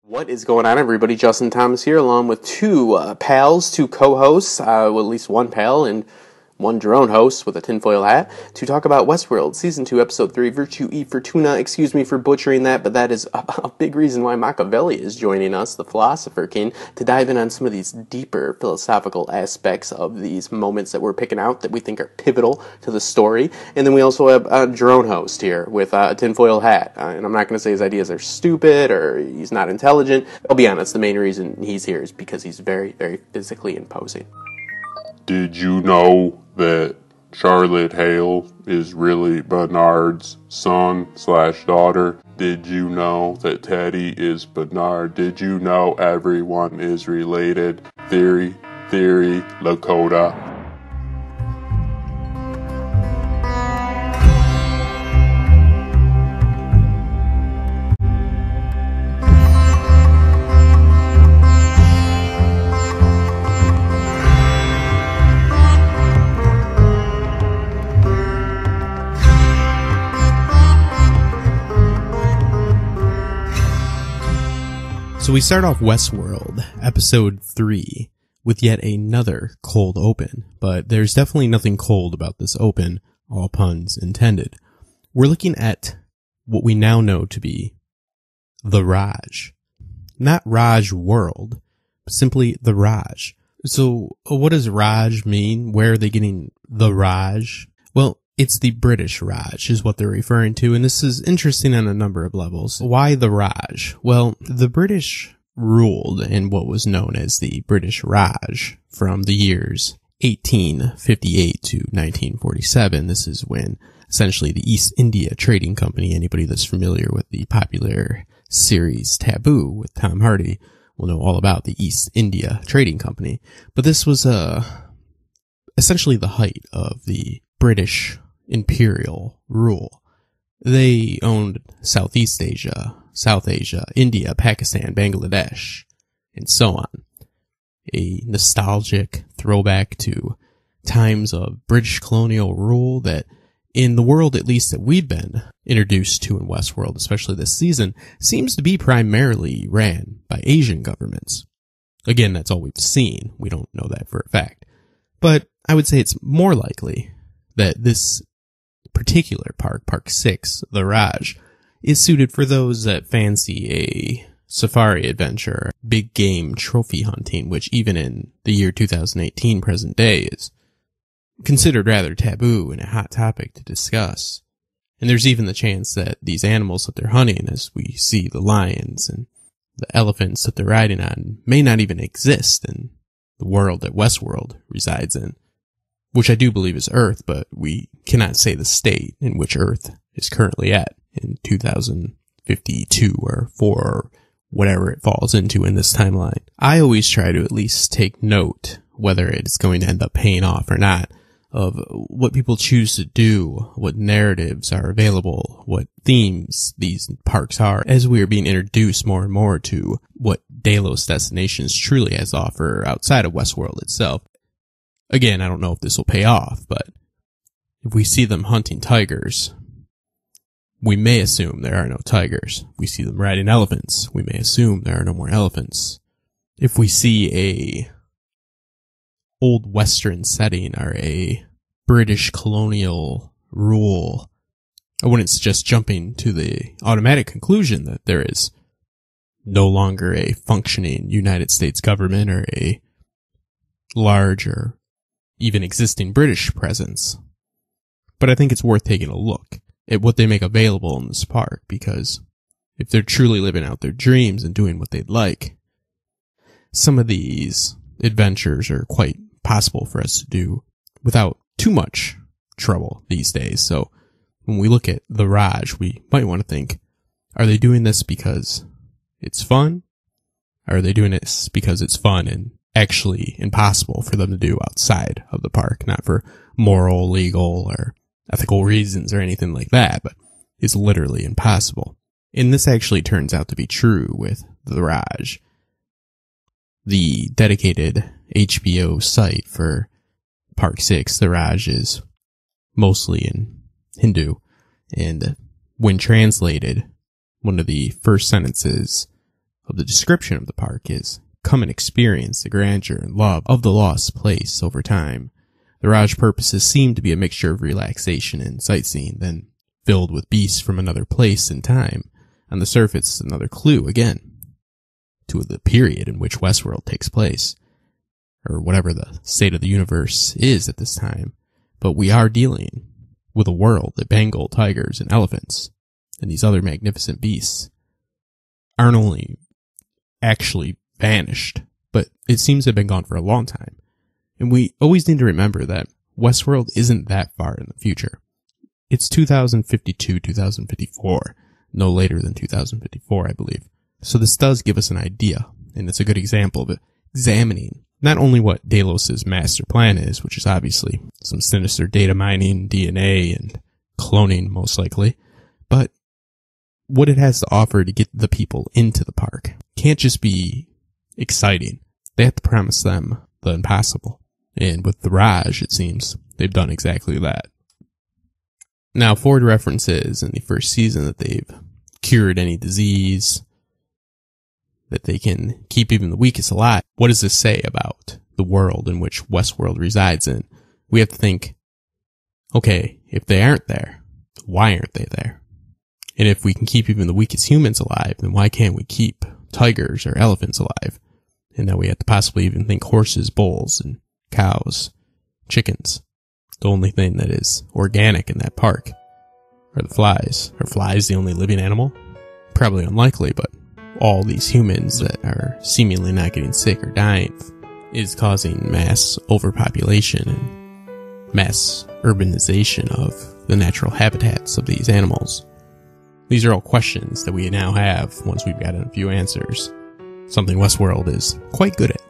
What is going on, everybody? Justin Thomas here, along with two pals, two co-hosts, well, at least one pal and one drone host with a tinfoil hat, to talk about Westworld, Season 2, Episode 3, Virtue e Fortuna. Excuse me for butchering that, but that is a big reason why Machiavelli is joining us, the Philosopher King, to dive in on some of these deeper philosophical aspects of these moments that we're picking out that we think are pivotal to the story. And then we also have a drone host here with a tinfoil hat. And I'm not going to say his ideas are stupid or he's not intelligent. I'll be honest, the main reason he's here is because he's very, very physically imposing. Did you know that Charlotte Hale is really Bernard's son/daughter? Did you know that Teddy is Bernard? Did you know everyone is related? Theory, Lakota. So we start off Westworld, Episode 3, with yet another cold open, but there's definitely nothing cold about this open, all puns intended. We're looking at what we now know to be the Raj. Not Raj World, but simply the Raj. So what does Raj mean? Where are they getting the Raj? Well, it's the British Raj is what they're referring to, and this is interesting on a number of levels. Why the Raj? Well, the British ruled in what was known as the British Raj from the years 1858 to 1947. This is when essentially the East India Trading Company, anybody that's familiar with the popular series Taboo with Tom Hardy will know all about the East India Trading Company. But this was essentially the height of the British imperial rule. They owned Southeast Asia, South Asia, India, Pakistan, Bangladesh, and so on. A nostalgic throwback to times of British colonial rule that, in the world at least that we've been introduced to in Westworld, especially this season, seems to be primarily ran by Asian governments. Again, that's all we've seen. We don't know that for a fact. But I would say it's more likely that this particular park, Park 6, the Raj, is suited for those that fancy a safari adventure, big game trophy hunting, which even in the year 2018 present day is considered rather taboo and a hot topic to discuss. And there's even the chance that these animals that they're hunting, as we see the lions and the elephants that they're riding on, may not even exist in the world that Westworld resides in. Which I do believe is Earth, but we cannot say the state in which Earth is currently at in 2052 or 4 or whatever it falls into in this timeline. I always try to at least take note, whether it's going to end up paying off or not, of what people choose to do, what narratives are available, what themes these parks are, as we are being introduced more and more to what Delos Destinations truly has to offer outside of Westworld itself. Again, I don't know if this will pay off, but if we see them hunting tigers, we may assume there are no tigers. If we see them riding elephants, we may assume there are no more elephants. If we see a old Western setting or a British colonial rule, I wouldn't suggest jumping to the automatic conclusion that there is no longer a functioning United States government or a large or even existing British presence. But I think it's worth taking a look at what they make available in this park, because if they're truly living out their dreams and doing what they'd like, some of these adventures are quite possible for us to do without too much trouble these days. So when we look at the Raj, we might want to think, are they doing this because it's fun? Or are they doing this because it's fun and actually impossible for them to do outside of the park, not for moral, legal, or ethical reasons or anything like that, but it's literally impossible. And this actually turns out to be true with the Raj. The dedicated HBO site for Park 6, the Raj, is mostly in Hindu, and when translated, one of the first sentences of the description of the park is, come and experience the grandeur and love of the lost place over time. The Raj purposes seem to be a mixture of relaxation and sightseeing, then filled with beasts from another place and time. On the surface, another clue, again, to the period in which Westworld takes place, or whatever the state of the universe is at this time. But we are dealing with a world that Bengal tigers and elephants and these other magnificent beasts aren't only actually vanished, but it seems to have been gone for a long time. And we always need to remember that Westworld isn't that far in the future. It's 2052, 2054, no later than 2054, I believe. So this does give us an idea, and it's a good example of it, examining not only what Delos' master plan is, which is obviously some sinister data mining, DNA, and cloning most likely, but what it has to offer to get the people into the park. Can't just be exciting. They have to promise them the impossible. And with the Raj, it seems, they've done exactly that. Now, Ford references in the first season that they've cured any disease, that they can keep even the weakest alive. What does this say about the world in which Westworld resides in? We have to think, okay, if they aren't there, why aren't they there? And if we can keep even the weakest humans alive, then why can't we keep tigers or elephants alive? And now we have to possibly even think horses, bulls, and cows, chickens. The only thing that is organic in that park are the flies. Are flies the only living animal? Probably unlikely, but all these humans that are seemingly not getting sick or dying is causing mass overpopulation and mass urbanization of the natural habitats of these animals. These are all questions that we now have once we've gotten a few answers. Something Westworld is quite good at.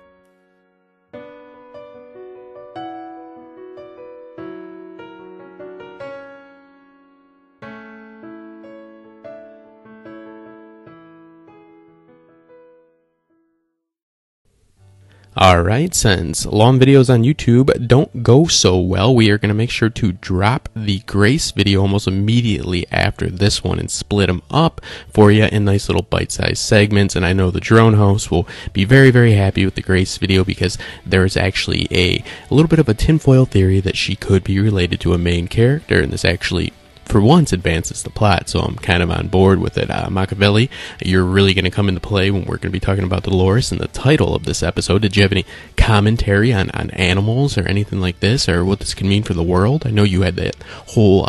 Alright, since long videos on YouTube don't go so well, we are going to make sure to drop the Grace video almost immediately after this one and split them up for you in nice little bite-sized segments. And I know the drone host will be very, very happy with the Grace video because there is actually a little bit of a tinfoil theory that she could be related to a main character, and this actually for once advances the plot, so I'm kind of on board with it. Machiavelli, you're really going to come into play when we're going to be talking about Dolores and the title of this episode. Did you have any commentary on animals or anything like this, or what this can mean for the world? I know you had that whole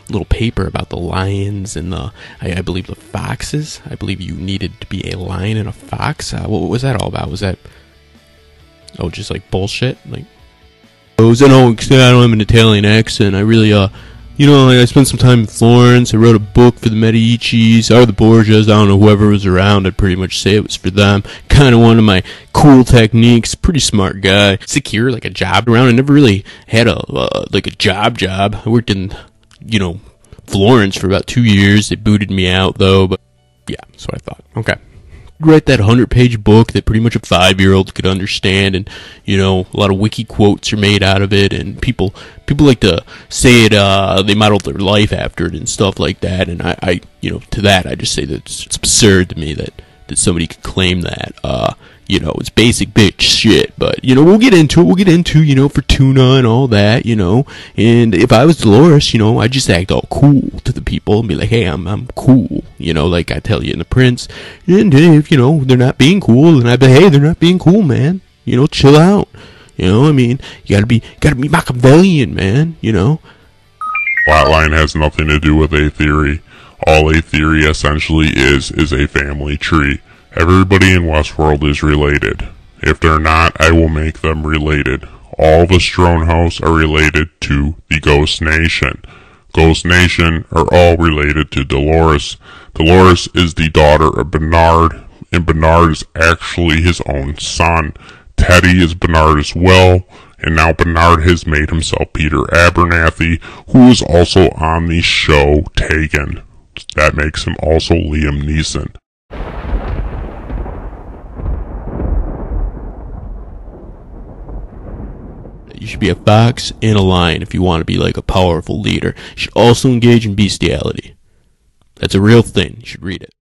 little paper about the lions and the, I believe the foxes. I believe you needed to be a lion and a fox. What was that all about? Was that, just like bullshit? Like, I don't have an Italian accent. I really, I spent some time in Florence. I wrote a book for the Medicis or the Borgias. I don't know, whoever was around, I'd pretty much say it was for them. Kind of one of my cool techniques. Pretty smart guy. Secure, like a job around. I never really had a job. I worked in, Florence for about 2 years. They booted me out, though. But yeah, that's what I thought. Okay. Write that 100-page book that pretty much a 5-year-old could understand, and a lot of wiki quotes are made out of it, and people like to say it, they modeled their life after it and stuff like that, and I to that I just say that it's absurd to me that somebody could claim that. It's basic bitch shit, but, we'll get into, fortuna and all that, and if I was Dolores, I'd just act all cool to the people and be like, hey, I'm cool, like I tell you in The Prince, and if, they're not being cool, then I'd be, hey, they're not being cool, man, chill out, you gotta be Machiavellian, man, Flatline has nothing to do with a theory. All a theory essentially is a family tree. Everybody in Westworld is related. If they're not, I will make them related. All the Strone hosts are related to the Ghost Nation. Ghost Nation are all related to Dolores. Dolores is the daughter of Bernard, and Bernard is actually his own son. Teddy is Bernard as well, and now Bernard has made himself Peter Abernathy, who is also on the show Taken. That makes him also Liam Neeson. You should be a fox and a lion if you want to be like a powerful leader. You should also engage in bestiality. That's a real thing. You should read it.